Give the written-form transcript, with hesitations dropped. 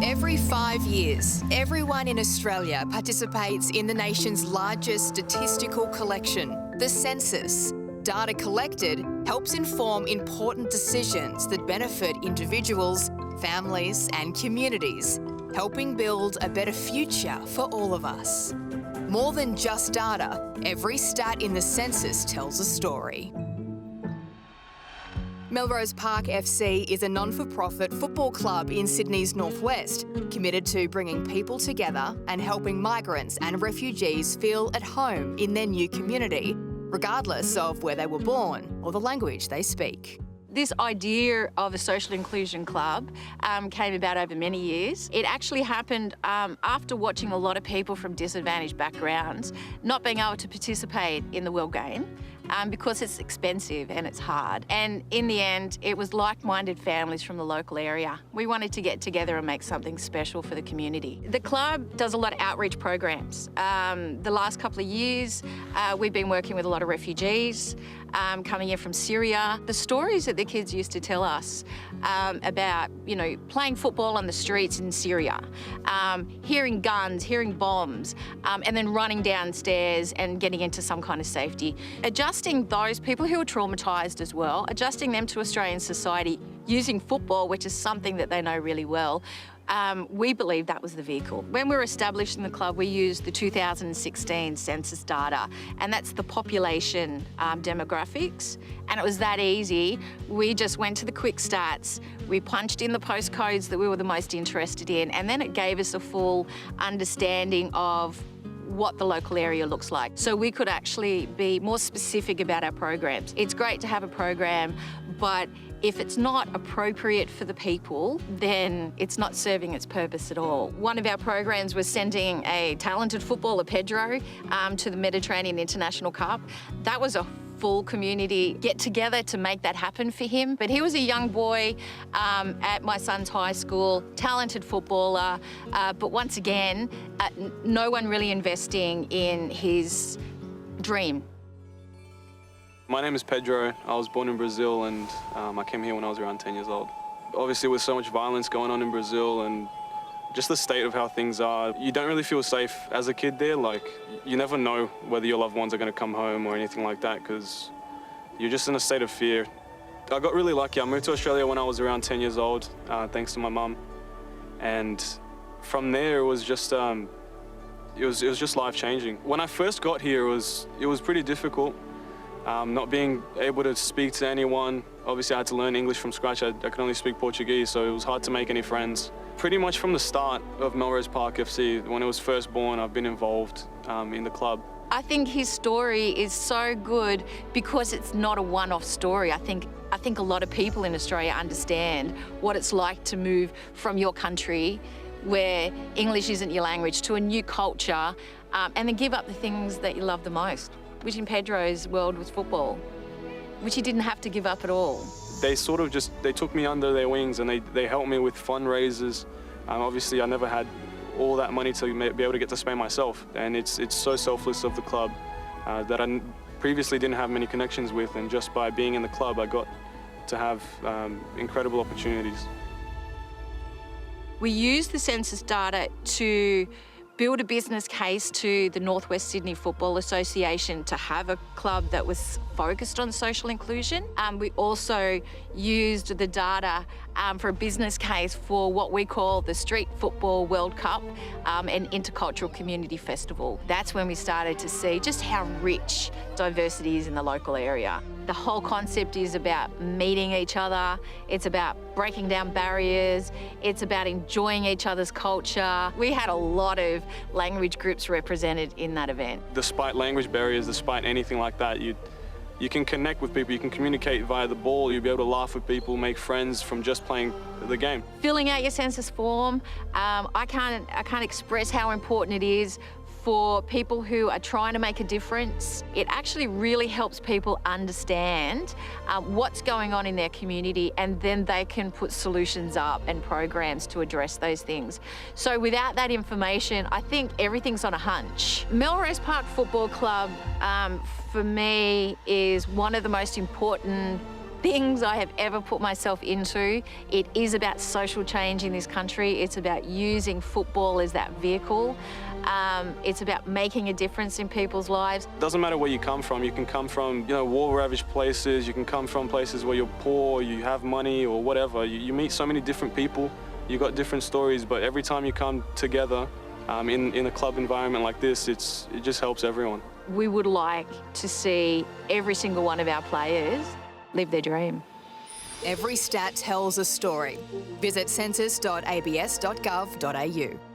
Every 5 years, everyone in Australia participates in the nation's largest statistical collection, the Census. Data collected helps inform important decisions that benefit individuals, families and communities, helping build a better future for all of us. More than just data, every stat in the census tells a story. Melrose Park FC is a non-for-profit football club in Sydney's northwest, committed to bringing people together and helping migrants and refugees feel at home in their new community, regardless of where they were born or the language they speak. This idea of a social inclusion club came about over many years. It actually happened after watching a lot of people from disadvantaged backgrounds not being able to participate in the world game because it's expensive and it's hard. And in the end, it was like-minded families from the local area. We wanted to get together and make something special for the community. The club does a lot of outreach programs. The last couple of years, we've been working with a lot of refugees coming in from Syria. The stories that the kids used to tell us about, playing football on the streets in Syria, hearing guns, hearing bombs, and then running downstairs and getting into some kind of safety. Adjusting those people who are traumatised as well, adjusting them to Australian society using football, which is something that they know really well. We believe that was the vehicle. When we were established in the club, we used the 2016 census data, and that's the population demographics, and it was that easy. We just went to the quick stats, we punched in the postcodes that we were the most interested in, and then it gave us a full understanding of what the local area looks like. So we could actually be more specific about our programs. It's great to have a program, but if it's not appropriate for the people, then it's not serving its purpose at all. One of our programs was sending a talented footballer, Pedro, to the Mediterranean International Cup. That was a full community get-together to make that happen for him. But he was a young boy at my son's high school, talented footballer, but once again, no one really investing in his dream. My name is Pedro. I was born in Brazil and I came here when I was around 10 years old. Obviously with so much violence going on in Brazil and just the state of how things are, you don't really feel safe as a kid there. Like, you never know whether your loved ones are going to come home or anything like that because you're just in a state of fear. I got really lucky. I moved to Australia when I was around 10 years old, thanks to my mum. And from there it was just just life-changing. When I first got here, it was pretty difficult. Not being able to speak to anyone. Obviously I had to learn English from scratch. I could only speak Portuguese, so it was hard to make any friends. Pretty much from the start of Melrose Park FC, when it was first born, I've been involved in the club. I think his story is so good because it's not a one-off story. I think a lot of people in Australia understand what it's like to move from your country where English isn't your language to a new culture and then give up the things that you love the most, which in Pedro's world was football, which he didn't have to give up at all. They sort of they took me under their wings and they helped me with fundraisers. Obviously I never had all that money to be able to get to Spain myself, and it's so selfless of the club that I previously didn't have many connections with, and just by being in the club I got to have incredible opportunities. We used the census data to build a business case to the North West Sydney Football Association to have a club that was focused on social inclusion. We also used the data for a business case for what we call the Street Football World Cup and Intercultural Community Festival. That's when we started to see just how rich diversity is in the local area. The whole concept is about meeting each other. It's about breaking down barriers. It's about enjoying each other's culture. We had a lot of language groups represented in that event. Despite language barriers, despite anything like that, you can connect with people, you can communicate via the ball, you'll be able to laugh with people, make friends from just playing the game. Filling out your census form, I can't express how important it is for people who are trying to make a difference. It actually really helps people understand what's going on in their community, and then they can put solutions up and programs to address those things. So without that information, I think everything's on a hunch. Melrose Park Football Club, for me, is one of the most important things I have ever put myself into. It is about social change in this country. It's about using football as that vehicle. It's about making a difference in people's lives. Doesn't matter where you come from. You can come from, war-ravaged places. You can come from places where you're poor, you have money or whatever. You meet so many different people. You got different stories, but every time you come together in a club environment like this, it just helps everyone. We would like to see every single one of our players live their dream. Every stat tells a story. Visit census.abs.gov.au.